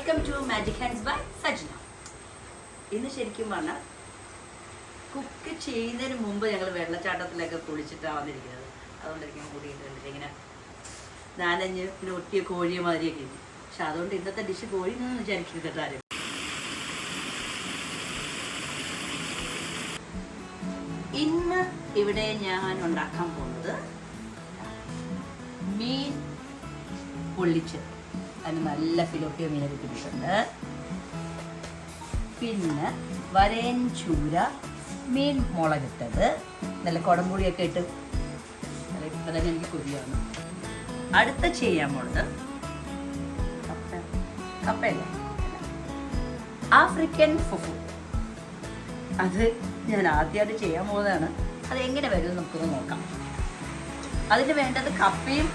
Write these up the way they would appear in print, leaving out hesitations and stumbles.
Welcome to magic hands by Sajna. ഇന്ന് ശരിക്കും പറഞ്ഞാൽ കുക്ക് ചെയ്യുന്നതിന് മുമ്പ് ഞങ്ങൾ വെള്ളച്ചാട്ടത്തിലൊക്കെ കുളിച്ചിട്ടാണ് വന്നിരിക്കുന്നത്. അതുകൊണ്ടായിരിക്കും കൂടിയിട്ട് ഇങ്ങനെ നാലഞ്ച് പിന്നെ ഒട്ടിയ കോഴിയെ മാതിരിയൊക്കെ ഉണ്ട്. പക്ഷെ അതുകൊണ്ട് ഇന്നത്തെ ഡിഷ് കോഴി എന്നൊന്നും വിചാരിക്കരുത് ആരും. ഇന്ന് ഇവിടെ ഞാൻ ഉണ്ടാക്കാൻ പോകുന്നത് മീൻ പൊള്ളിച്ചത്. അതിന് നല്ല ഫിലോപ്പിയ മീനെ കിട്ടിയിട്ടുണ്ട്. പിന്നെ വരയൻ ചൂര മീൻ മുളകിട്ടത് നല്ല കുടംപുളിയൊക്കെ ഇട്ട് ഇപ്പം തന്നെ എനിക്ക് കൊതിയാണ്. അടുത്ത ചെയ്യാൻ പോണത് കപ്പയല്ല, ആഫ്രിക്കൻ ഫുഫു. അത് ഞാൻ ആദ്യമായിട്ട് ചെയ്യാൻ പോകുന്നതാണ്. അത് എങ്ങനെ വരും നമുക്കൊന്ന് നോക്കാം. അതിന് വേണ്ടത് കപ്പയും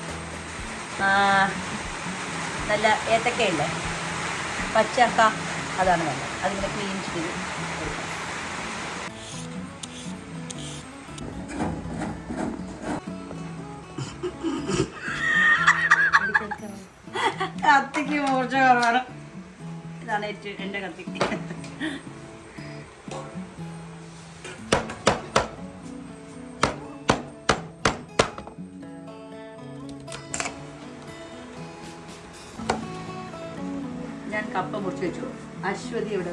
നല്ല ഏത്തക്കയില്ലേ, പച്ചക്ക, അതാണ് വേണ്ടത്. അതിങ്ങനെ ക്ലീൻ ചെയ്ത് കത്തിക്ക് മൂർച്ച കുറവാണ്. ഇതാണ് ഏറ്റവും എൻ്റെ കത്തിക്ക്. ഞാൻ കപ്പ മുറിച്ച് വെച്ചു. അശ്വതി ഇവിടെ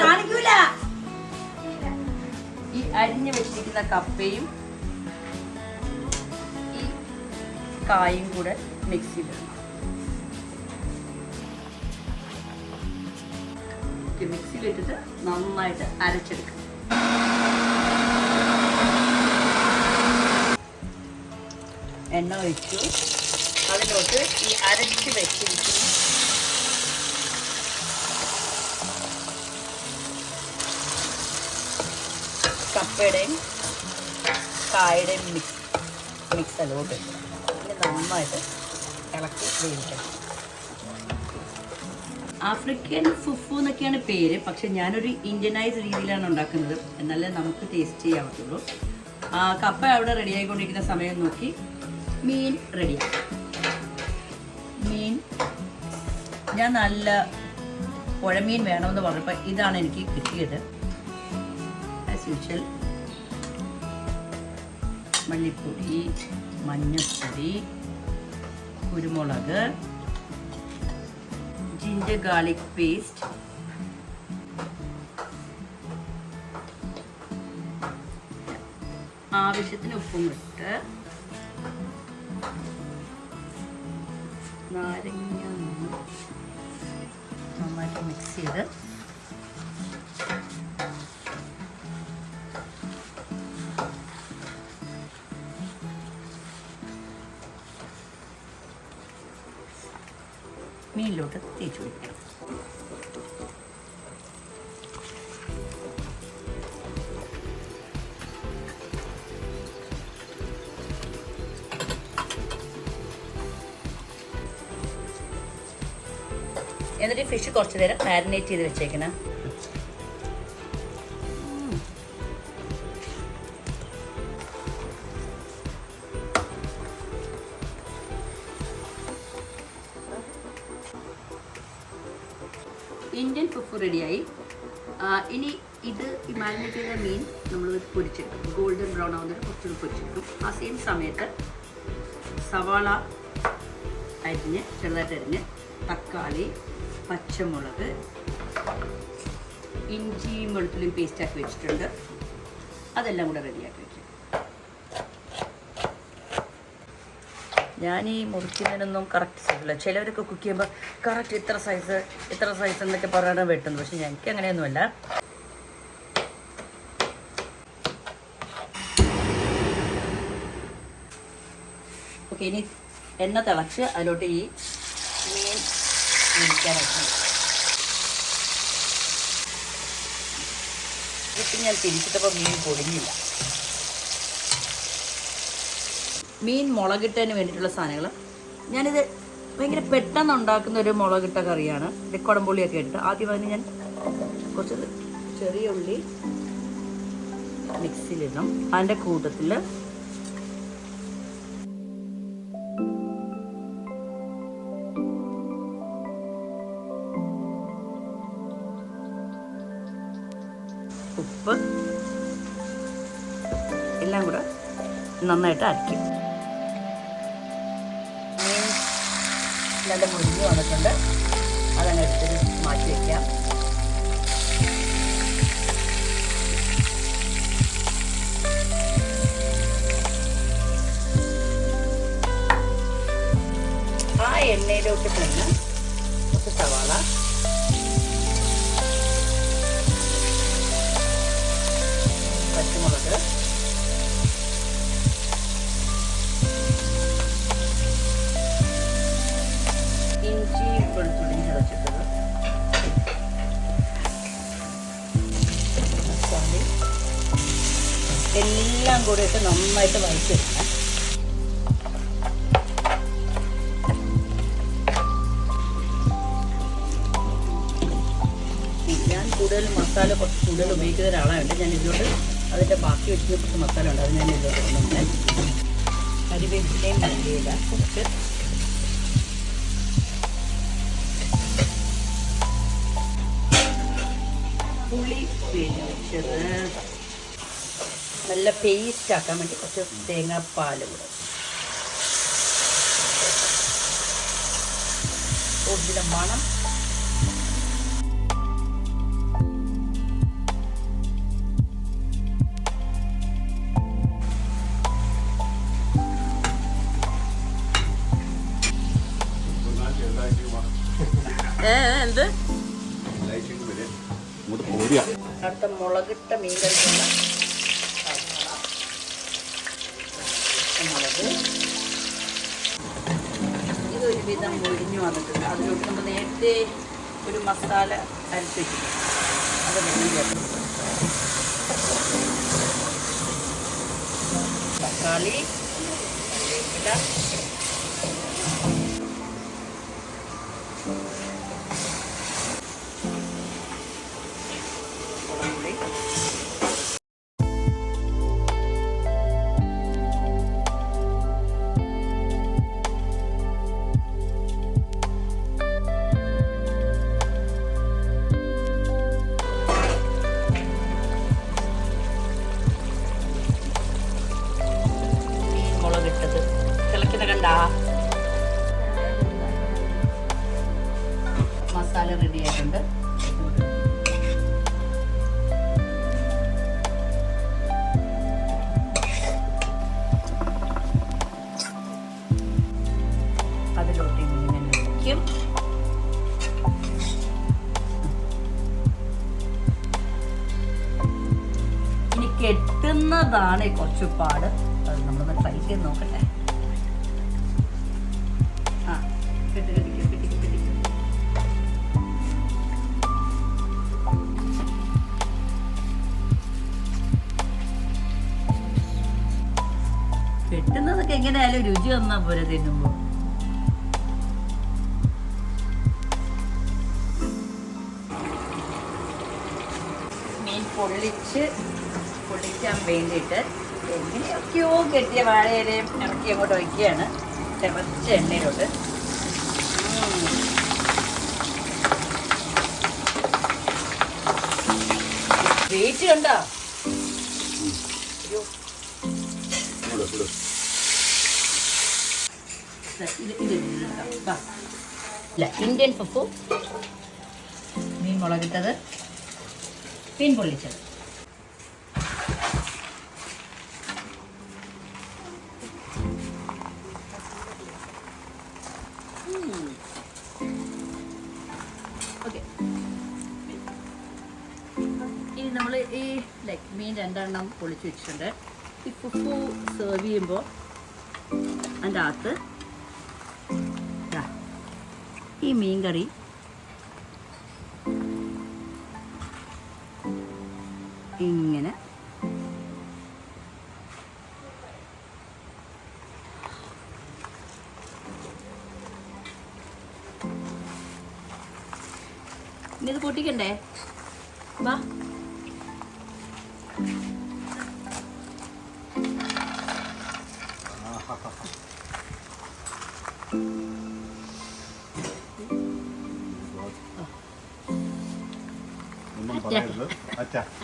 കാണിക്കൂല. ഈ അരിഞ്ഞു വെച്ചിരിക്കുന്ന കപ്പയും ഈ കായും കൂടെ മിക്സ് ചെയ്തിടണം. മിക്സിയിലിട്ടിട്ട് നന്നായിട്ട് അരച്ചെടുക്കണം. എണ്ണ ഒഴിച്ചു. അതിലോട്ട് ഈ അരച്ച് വെച്ചിരിക്കുന്ന കപ്പയുടെയും കായുടെയും മിക്സ് അതിലോട്ട് പിന്നെ നന്നായിട്ട് ഇളക്കി വേവിക്കണം. ആഫ്രിക്കൻ ഫുഫു എന്നൊക്കെയാണ് പേര്. പക്ഷെ ഞാനൊരു ഇന്ത്യനൈസ് രീതിയിലാണ് ഉണ്ടാക്കുന്നത്. എന്നാലേ നമുക്ക് ടേസ്റ്റ് ചെയ്യാൻ പറ്റുള്ളൂ. കപ്പ അവിടെ റെഡി ആയിക്കൊണ്ടിരിക്കുന്ന സമയം നോക്കി മീൻ റെഡിയാക്കും. മീൻ ഞാൻ നല്ല പുഴമീൻ വേണമെന്ന് പറഞ്ഞപ്പോൾ ഇതാണ് എനിക്ക് കിട്ടിയത്. ആസ് യൂഷ്വൽ മല്ലിപ്പൊടി, മഞ്ഞൾപ്പൊടി, കുരുമുളക്, ജിഞ്ചർ ഗാർലിക് പേസ്റ്റ്, ആവശ്യത്തിന് ഉപ്പും ഇട്ട് നാരങ്ങ നന്നായിട്ട് മിക്സ് ചെയ്ത് മീനിലോട്ട് തേച്ച് പിടിക്കണം. എന്നിട്ട് ഫിഷ് കുറച്ച് നേരം മാരിനേറ്റ് ചെയ്ത് വെച്ചേക്കണം. ഇന്ത്യൻ ഫുഫു റെഡിയായി. ഇനി ഇത് ഈ മാരിനേറ്റ് ചെയ്ത മീൻ നമ്മൾ പൊരിച്ചെടുക്കും. ഗോൾഡൻ ബ്രൗൺ ആവുന്നതിന് കുറച്ചുകൂടി പൊരിച്ചെടുക്കും. ആ സെയിം സമയത്ത് സവാള അരിഞ്ഞ് ചെറുതായിട്ട് അരിഞ്ഞ്, തക്കാളി, പച്ചമുളക്, ഇഞ്ചിയും വെളുത്തുള്ളിയും പേസ്റ്റാക്കി വെച്ചിട്ടുണ്ട്. അതെല്ലാം കൂടെ റെഡിയാക്കി വയ്ക്കും. ഞാൻ ഈ മുറിക്കുന്നതിനൊന്നും കറക്റ്റ് സൈസില്ല. ചിലവരൊക്കെ കുക്ക് ചെയ്യുമ്പോൾ കറക്റ്റ് ഇത്ര സൈസ് എന്നൊക്കെ പറയാനാണ് വെട്ടുന്നത്. പക്ഷെ ഞങ്ങൾക്ക് അങ്ങനെയൊന്നുമല്ല. ഓക്കെ, ഇനി എണ്ണ തിളച്ച് അതിലോട്ട് ഈ മീൻ ഇരിക്കാനായിട്ട് ഇപ്പം ഞാൻ തിരിച്ചിട്ടപ്പോൾ മീൻ പൊടിഞ്ഞില്ല. മീൻ മുളകിട്ടതിന് വേണ്ടിയിട്ടുള്ള സാധനങ്ങൾ ഞാനിത് ഭയങ്കര പെട്ടെന്ന് ഉണ്ടാക്കുന്ന ഒരു മുളകിട്ട കറിയാണ്. ഇത് കുടംപുളിയൊക്കെ ഇട്ട് ആദ്യം അതിന് ഞാൻ കുറച്ച് ചെറിയ ഉള്ളി മിക്സിയിലിടണം. അതിൻ്റെ കൂട്ടത്തിൽ ഉപ്പ് എല്ലാം കൂടെ നന്നായിട്ട് അരയ്ക്കും. നല്ല മുരിഞ്ഞ് വന്നിട്ടുണ്ട്. അതങ്ങ് എടുത്തിട്ട് മാറ്റി വയ്ക്കാം. ആ എണ്ണയിലോട്ട് തന്നെ കുറച്ച് സവാള, പച്ചമുളക്, ഇഞ്ചി വെളുത്തുള്ളി ചതച്ചിട്ടത്, തക്കാളി എല്ലാം കൂടെ ഇട്ട് നന്നായിട്ട് വഴറ്റിയെടുക്കണം. ഞാൻ കൂടുതൽ മസാല കുറച്ച് കൂടുതൽ ഉപയോഗിക്കുന്ന ഒരാളാണ്. ഞാൻ ഇതിലോട്ട് അതിൻ്റെ ബാക്കി വെച്ചിട്ട് കുറച്ച് മസാല ഉണ്ട്, അത് ഞാൻ ഇതിലോട്ട് കൊണ്ടുവന്നാൽ കരിവേപ്പിലയും മല്ലിയില കുറച്ച്, പുളി പിഴിച്ചത്, നല്ല പേസ്റ്റ് ആക്കാൻ വേണ്ടി കുറച്ച് തേങ്ങാപ്പാൽ കൂടെ, ഇതിൻ്റെ മണം എന്ത് അടുത്ത മുളകിട്ട മീൻ കഴിക്കുന്ന മുളക് ഇതൊരു വിധം ഒഴിഞ്ഞു വന്നിട്ടുണ്ട്. അതിലോട്ട് നമ്മൾ നേരത്തെ ഒരു മസാല അരച്ച് വെച്ചിട്ടുണ്ട്, അത് വെള്ളം ചേർത്ത്, തക്കാളി, കറിവേപ്പില, മസാല റെഡി ആയിട്ടുണ്ട്. അതിലോട്ട് ഇങ്ങനെ വയ്ക്കും. ഇനി കെട്ടുന്നതാണ് കുറച്ച് പാട്. അത് നമ്മളൊന്ന് ട്രൈ ചെയ്ത് നോക്കട്ടെ. കെട്ടുന്നതൊക്കെ എങ്ങനെയായാലും രുചി വന്നാ പോലെ തിന്നുമ്പോ. മീൻ പൊള്ളിക്കാൻ വേണ്ടിയിട്ട് എങ്ങനെയൊക്കെയോ കെട്ടിയ വാഴയിലയും ഇറക്കി അങ്ങോട്ട് വയ്ക്കുകയാണ്. കുറച്ച് എണ്ണയിലോട്ട് വെയിറ്റ് കണ്ടോ? ഇന്ത്യൻ ഫുഫു, മീൻ മുളകിട്ടത്, മീൻ പൊള്ളിച്ചത്. ഓക്കെ, ഇനി നമ്മൾ ഈ മീൻ 2 എണ്ണം പൊളിച്ച് വെച്ചിട്ടുണ്ട്. ഈ ഫുഫു സെർവ് ചെയ്യുമ്പോൾ അതിൻ്റെ അകത്ത് ഈ മീൻ കറി ഇങ്ങനെ ഇനി ഇത് പൊട്ടിക്കണ്ടേ? വാ,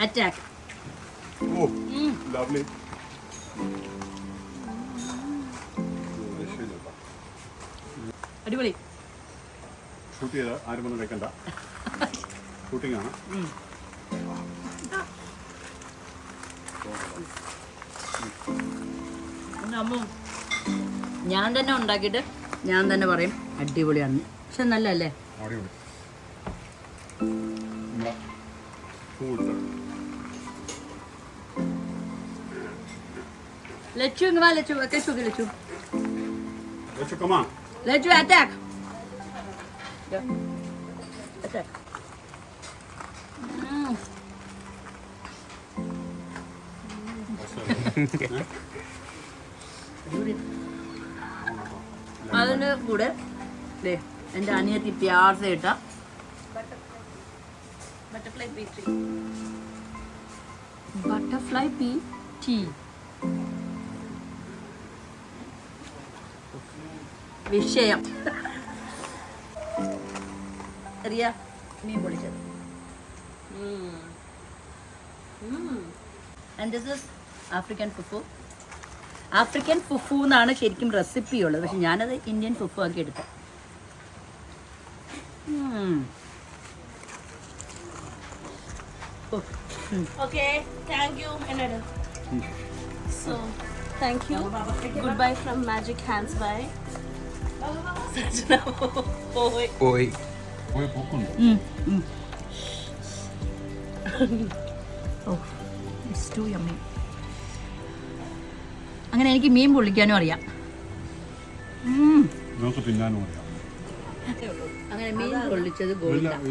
അറ്റാക്ക്. അടിപൊളി. ഷൂട്ട് ചെയ്ത് ആരും ഒന്നും വെക്കണ്ട, ഷൂട്ടിംഗ് ആണ്. ഞാൻ തന്നെ ഉണ്ടാക്കിയിട്ട് ഞാൻ തന്നെ പറയും അടിപൊളിയാണ്. പക്ഷെ നല്ലല്ലേ? ലച്ചു ഇങ്ങ് വാ, ലച്ചു ലച്ചു ലച്ചു അറ്റാക്ക്. അതിന് കൂടെ എൻ്റെ അനിയത്തി പ്യാസ ഇട്ട ബട്ടർഫ്ലൈ പീ ടീ. വിഷയം അറിയാ മീൻ പൊളിച്ചത്. And this is African fufu. African fufu എന്നാണ് ശരിക്കും റെസിപ്പി ഉള്ളത്, പക്ഷെ ഞാനത് ഇന്ത്യൻ ഫുഫു ആക്കി എടുത്തത്. Okay, thank you. So, thank you. Goodbye from Magic Hands by Sanjana. Oi. Oh, it's too yummy. അങ്ങനെ എനിക്ക് മീൻ പൊള്ളിക്കാനും അറിയാം, തിന്നാനും അറിയാം. അങ്ങനെ മീൻ പൊള്ളിച്ചത് ഗോൾഡാണ്.